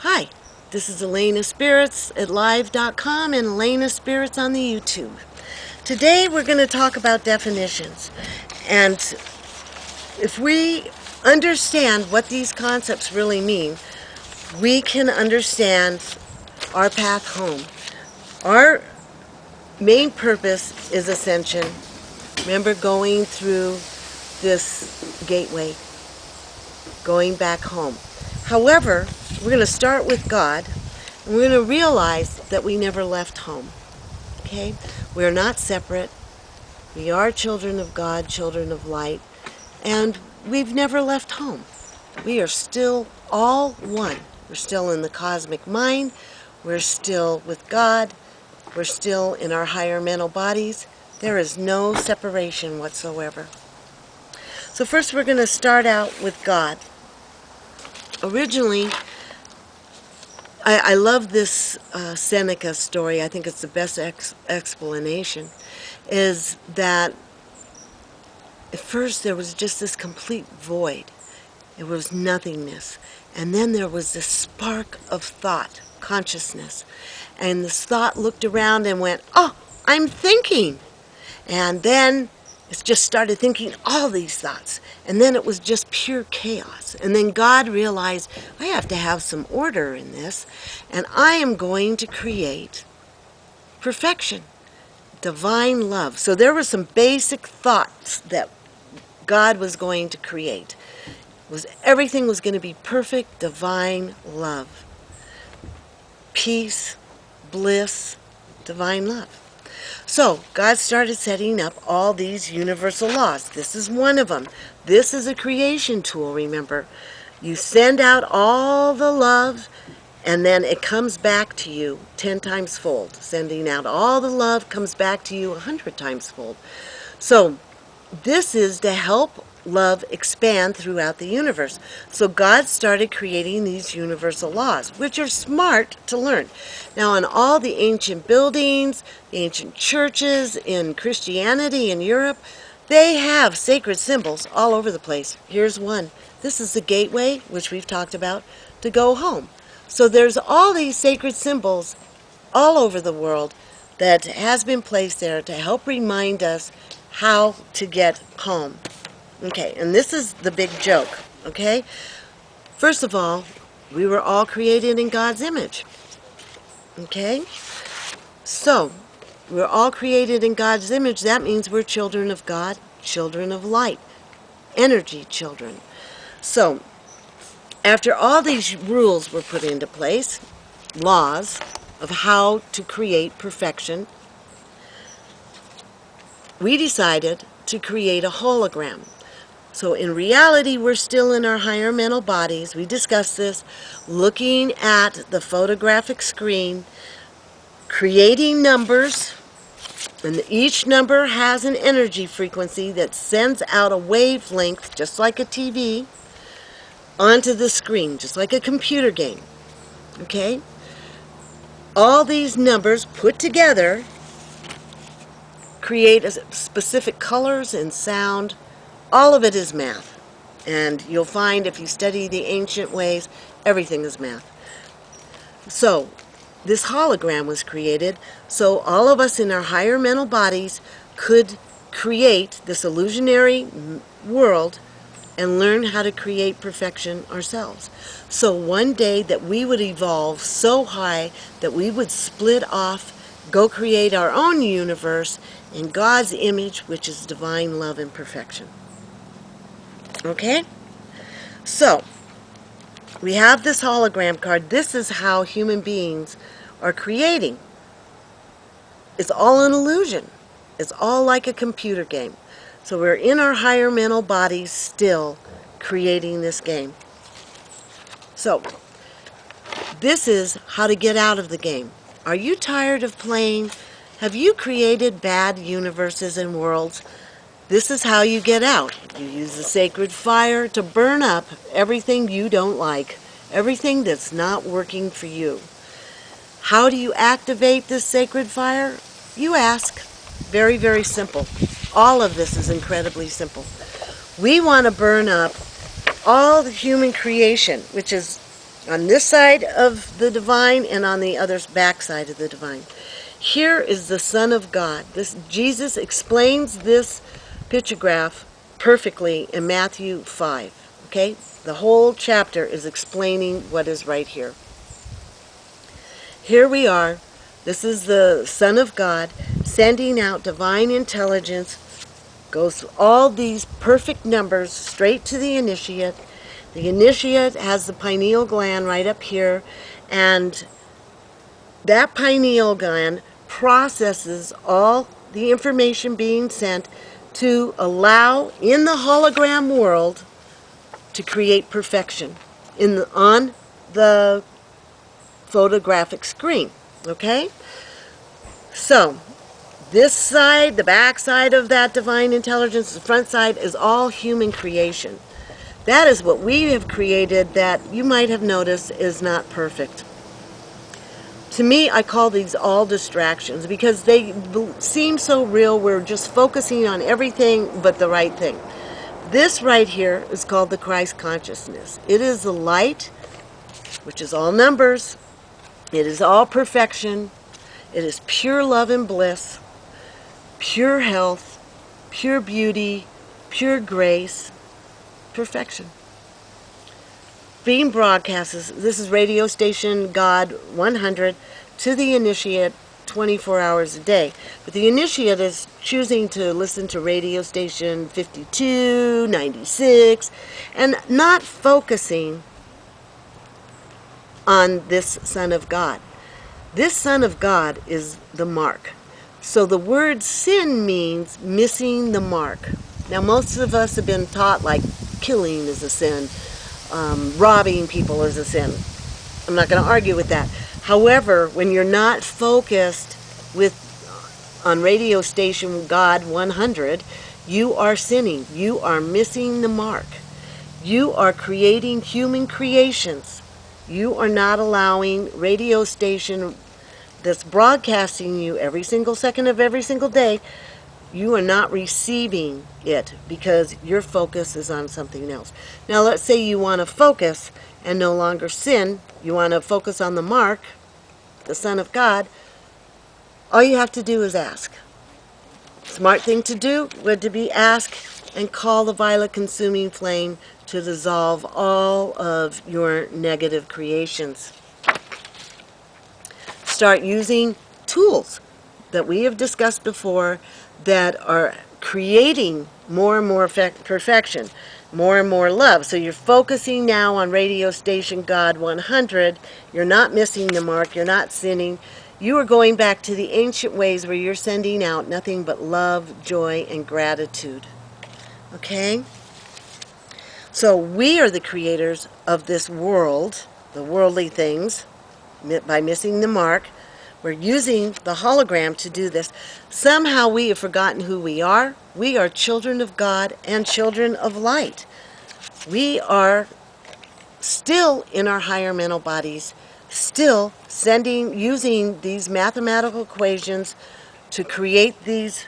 Hi, this is Elena Spirits at live.com and Elena Spirits on the YouTube. Today we're going to talk about definitions. And if we understand what these concepts really mean, we can understand our path home. Our main purpose is ascension. Remember, going through this gateway, going back home. However, we're going to start with God, and we're going to realize that we never left home. Okay? We're not separate. We are children of God, children of light, and we've never left home. We are still all one. We're still in the cosmic mind. We're still with God. We're still in our higher mental bodies. There is no separation whatsoever. So first we're going to start out with God. Originally, I love this Seneca story. I think it's the best explanation, is that at first there was just this complete void. It was nothingness. And then there was this spark of thought, consciousness. And this thought looked around and went, oh, I'm thinking. And then it just started thinking all these thoughts. And then it was just pure chaos. And then God realized, I have to have some order in this. And I am going to create perfection, divine love. So there were some basic thoughts that God was going to create. Everything was going to be perfect, divine love. Peace, bliss, divine love. So God started setting up all these universal laws. This is one of them. This is a creation tool, remember. You send out all the love, and then it comes back to you 10 times fold. Sending out all the love comes back to you 100 times fold. So this is to help love expand throughout the universe. So God started creating these universal laws, which are smart to learn. Now, in all the ancient buildings, the ancient churches, in Christianity in Europe, they have sacred symbols all over the place. Here's one. This is the gateway, which we've talked about, to go home. So there's all these sacred symbols all over the world that has been placed there to help remind us how to get home. Okay, and this is the big joke, okay? First of all, we were all created in God's image, okay? So, we're all created in God's image. That means we're children of God, children of light, energy children. So, after all these rules were put into place, laws of how to create perfection, we decided to create a hologram. So in reality, we're still in our higher mental bodies. We discussed this, looking at the photographic screen, creating numbers, and each number has an energy frequency that sends out a wavelength, just like a TV, onto the screen, just like a computer game. Okay? All these numbers put together create specific colors and sound. All of it is math. And you'll find if you study the ancient ways, everything is math. So, this hologram was created so all of us in our higher mental bodies could create this illusionary world and learn how to create perfection ourselves. So one day that we would evolve so high that we would split off, go create our own universe in God's image, which is divine love and perfection. Okay? So, we have this hologram card. This is how human beings are creating. It's all an illusion. It's all like a computer game. So we're in our higher mental bodies still creating this game. So, this is how to get out of the game. Are you tired of playing? Have you created bad universes and worlds? This is how you get out. You use the sacred fire to burn up everything you don't like, everything that's not working for you. How do you activate this sacred fire? You ask. Very, very simple. All of this is incredibly simple. We want to burn up all the human creation, which is on this side of the divine and on the other back side of the divine. Here is the Son of God. This Jesus explains this pictograph perfectly in Matthew 5. Okay? The whole chapter is explaining what is right here. Here we are. This is the Son of God sending out divine intelligence, goes all these perfect numbers straight to the initiate. The initiate has the pineal gland right up here, and that pineal gland processes all the information being sent to allow in the hologram world to create perfection on the photographic screen. Okay? So, this side, the back side of that divine intelligence, the front side is all human creation. That is what we have created that you might have noticed is not perfect. To me, I call these all distractions because they seem so real. We're just focusing on everything but the right thing. This right here is called the Christ consciousness. It is the light, which is all numbers. It is all perfection. It is pure love and bliss, pure health, pure beauty, pure grace, perfection. Being broadcasts, this is radio station God 100 to the initiate 24 hours a day. But the initiate is choosing to listen to radio station 52, 96, and not focusing on this Son of God. This Son of God is the mark. So the word sin means missing the mark. Now most of us have been taught like killing is a sin, robbing people is a sin. I'm not going to argue with that. However, when you're not focused on radio station God 100, you are sinning. You are missing the mark. You are creating human creations. You are not allowing radio station that's broadcasting you every single second of every single day, you are not receiving it because your focus is on something else. Now let's say you want to focus and no longer sin. You want to focus on the mark, the Son of God. All you have to do is ask. Smart thing to do would to be ask and call the violet consuming flame to dissolve all of your negative creations. Start using tools that we have discussed before that are creating more and more perfection, more and more love. So you're focusing now on radio station God 100. You're not missing the mark. You're not sinning. You are going back to the ancient ways where you're sending out nothing but love, joy, and gratitude. Okay? So we are the creators of this world, the worldly things, by missing the mark. We're using the hologram to do this. Somehow we have forgotten who we are. We are children of God and children of light. We are still in our higher mental bodies, still using these mathematical equations to create these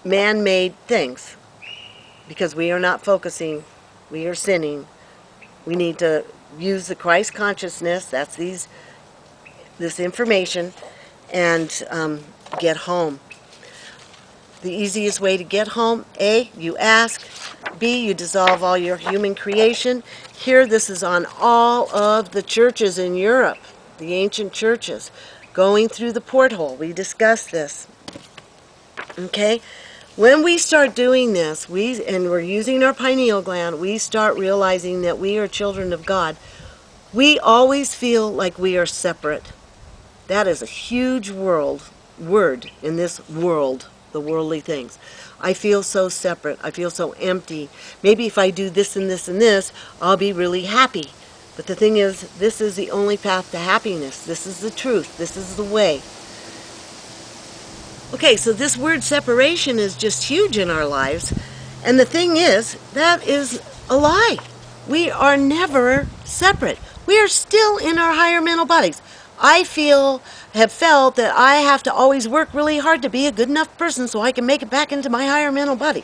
man-made things. Because we are not focusing, we are sinning. We need to use the Christ consciousness, that's this information, and get home. The easiest way to get home, A, you ask, B, you dissolve all your human creation. Here, this is on all of the churches in Europe, the ancient churches, going through the porthole. We discussed this. Okay? When we start doing this, and we're using our pineal gland, we start realizing that we are children of God. We always feel like we are separate. That is a huge word in this world, the worldly things. I feel so separate. I feel so empty. Maybe if I do this and this and this, I'll be really happy. But the thing is, this is the only path to happiness. This is the truth. This is the way. Okay, so this word separation is just huge in our lives. And the thing is, that is a lie. We are never separate. We are still in our higher mental bodies. I have felt that I have to always work really hard to be a good enough person so I can make it back into my higher mental body.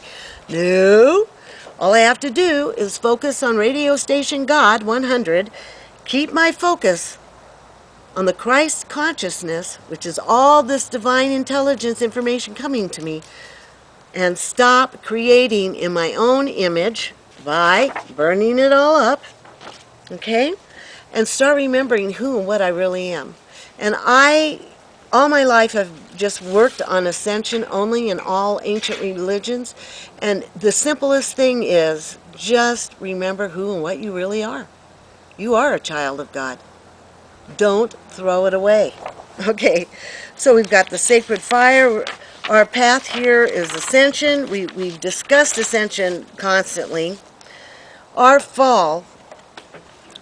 No. All I have to do is focus on radio station God 100 keep my focus on the Christ consciousness, which is all this divine intelligence information coming to me, and stop creating in my own image by burning it all up, okay? And start remembering who and what I really am. And all my life, I've just worked on ascension only in all ancient religions. And the simplest thing is just remember who and what you really are. You are a child of God. Don't throw it away. Okay, so we've got the sacred fire. Our path here is ascension. We've discussed ascension constantly. Our fall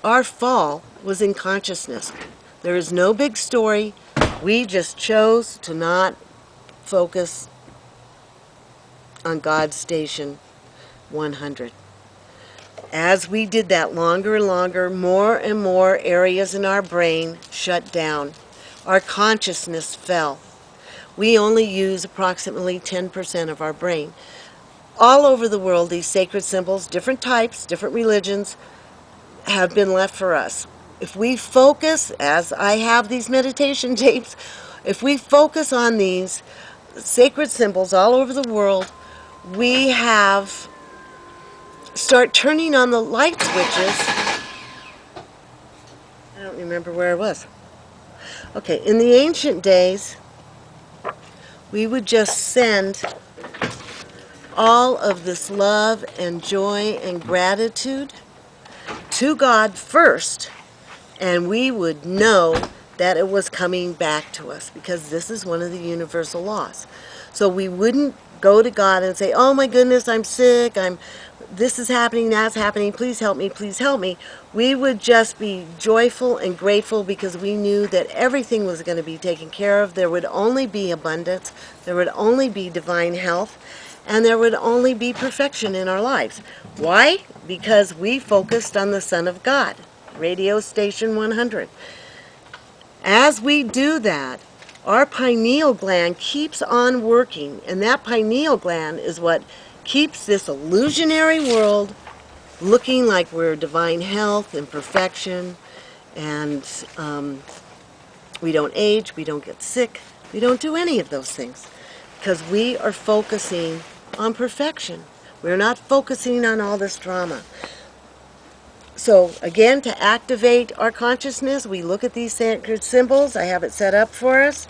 was in consciousness. There is no big story. We just chose to not focus on God's station 100. As we did that longer and longer, more and more areas in our brain shut down. Our consciousness fell. We only use approximately 10% of our brain. All over the world, these sacred symbols, different types, different religions, have been left for us. If we focus, as I have these meditation tapes, if we focus on these sacred symbols all over the world, we start turning on the light switches. I don't remember where I was. Okay, in the ancient days, we would just send all of this love and joy and gratitude to God first, and we would know that it was coming back to us, because this is one of the universal laws. So we wouldn't go to God and say, oh my goodness, I'm sick, this is happening, that's happening, please help me, please help me. We would just be joyful and grateful because we knew that everything was going to be taken care of. There would only be abundance, there would only be divine health, and there would only be perfection in our lives. Why? Because we focused on the Son of God, radio station 100. As we do that, our pineal gland keeps on working, and that pineal gland is what keeps this illusionary world looking like we're divine health and perfection, and we don't age, we don't get sick, we don't do any of those things, because we are focusing on perfection. We're not focusing on all this drama. So again, to activate our consciousness, we look at these sacred symbols. I have it set up for us.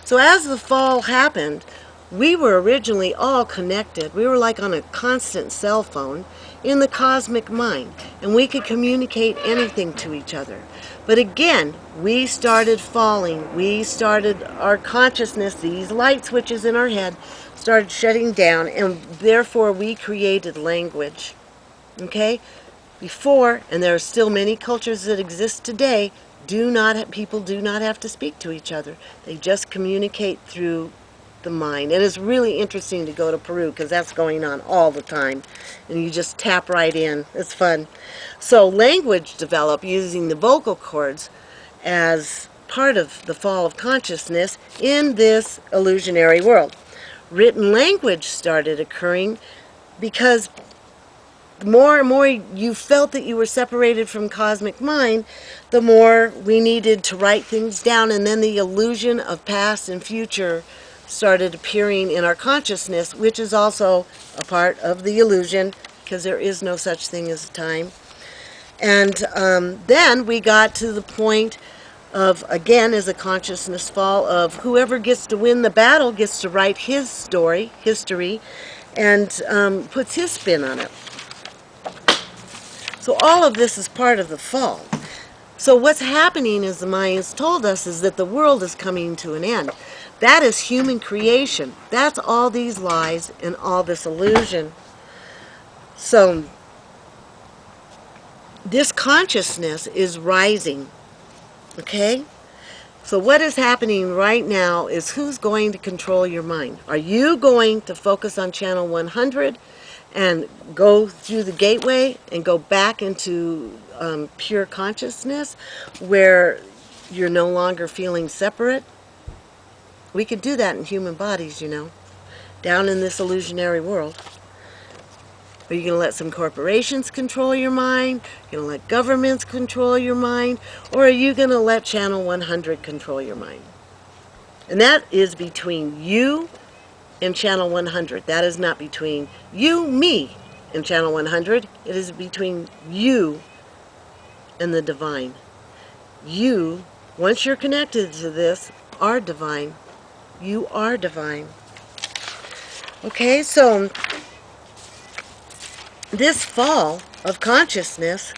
So as the fall happened, we were originally all connected. We were like on a constant cell phone in the cosmic mind, and we could communicate anything to each other. But again, we started falling. We started, our consciousness, these light switches in our head, started shutting down, and therefore we created language. Okay? Before, and there are still many cultures that exist today, people do not have to speak to each other. They just communicate through the mind. And it's really interesting to go to Peru because that's going on all the time. And you just tap right in. It's fun. So language developed using the vocal cords as part of the fall of consciousness in this illusionary world. Written language started occurring because the more and more you felt that you were separated from cosmic mind, the more we needed to write things down, and then the illusion of past and future started appearing in our consciousness, which is also a part of the illusion, because there is no such thing as time. And then we got to the point of, again, as a consciousness fall, of whoever gets to win the battle gets to write his story, history, and puts his spin on it. So all of this is part of the fall. So what's happening, as the Mayans told us, is that the world is coming to an end. That is human creation. That's all these lies and all this illusion. So this consciousness is rising, okay? So what is happening right now is who's going to control your mind? Are you going to focus on channel 100 and go through the gateway and go back into pure consciousness where you're no longer feeling separate? We could do that in human bodies, you know, down in this illusionary world. Are you going to let some corporations control your mind? Are you going to let governments control your mind? Or are you going to let Channel 100 control your mind? And that is between you and Channel 100. That is not between you, me, and Channel 100. It is between you and the divine. You, once you're connected to this, are divine. You are divine. Okay, so this fall of consciousness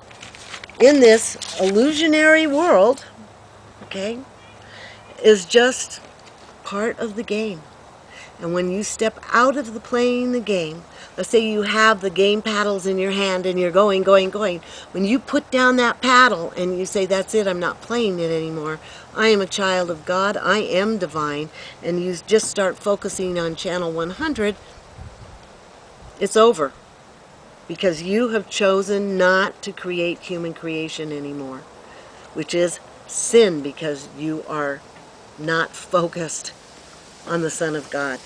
in this illusionary world, okay, is just part of the game. And when you step out of the playing the game, let's say you have the game paddles in your hand and you're going, going, going. When you put down that paddle and you say, that's it, I'm not playing it anymore. I am a child of God. I am divine. And you just start focusing on Channel 100, it's over. Because you have chosen not to create human creation anymore, which is sin because you are not focused on the Son of God.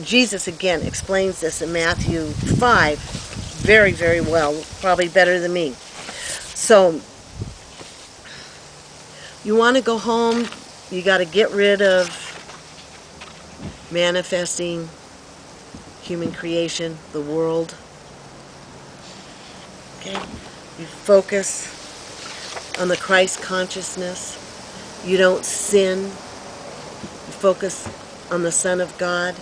Jesus again explains this in Matthew 5 very, very well, probably better than me. So you want to go home, you got to get rid of manifesting human creation, the world. Okay? You focus on the Christ consciousness. You don't sin. You focus on the Son of God.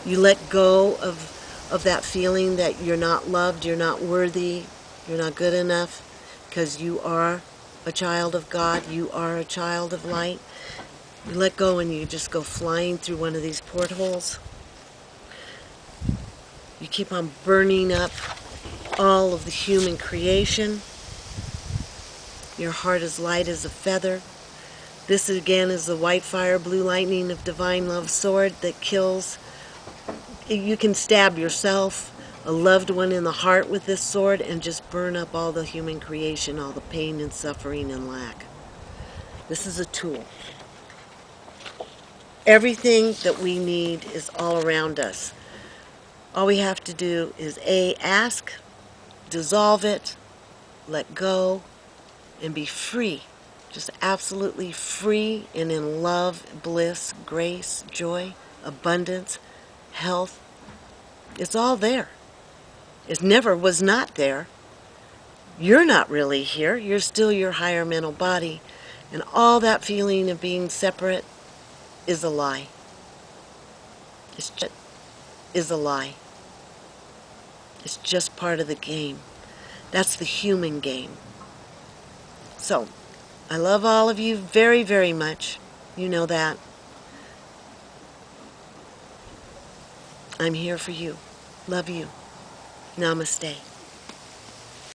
You let go of that feeling that you're not loved, you're not worthy, you're not good enough, because you are a child of God, you are a child of light. You let go and you just go flying through one of these portholes. You keep on burning up all of the human creation. Your heart is light as a feather. This again is the white fire, blue lightning of divine love sword that kills. You can stab yourself, a loved one in the heart with this sword and just burn up all the human creation, all the pain and suffering and lack. This is a tool. Everything that we need is all around us. All we have to do is A, ask, dissolve it, let go, and be free. Just absolutely free and in love, bliss, grace, joy, abundance, health. It's all there. It never was not there. You're not really here. You're still your higher mental body. And all that feeling of being separate is a lie. It is a lie. It's just part of the game. That's the human game. So, I love all of you very, very much. You know that. I'm here for you. Love you. Namaste.